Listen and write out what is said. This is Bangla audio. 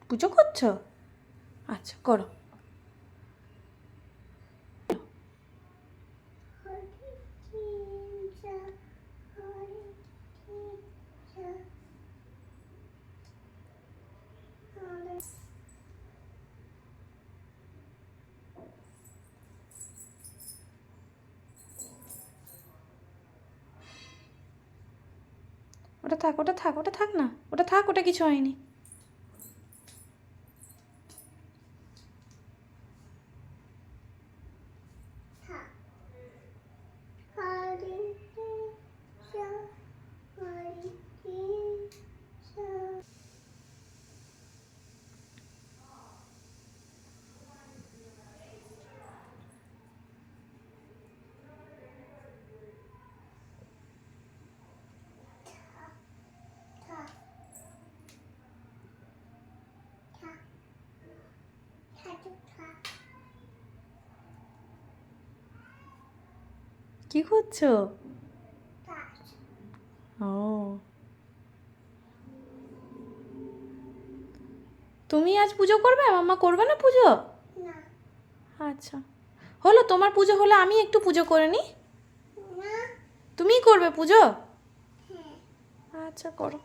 পুজো করছো? আচ্ছা করো। ওটা থাক, ওটা থাক, ওটা থাক না, ওটা থাক, ওটা কিছু হয়নি। কি করছো? ও, তুমি আজ পুজো করবে? মাম্মা করবে না পুজো? আচ্ছা, হলো, তোমার পুজো হলো, আমি একটু পুজো করে নিই। তুমিই করবে পুজো? আচ্ছা করো।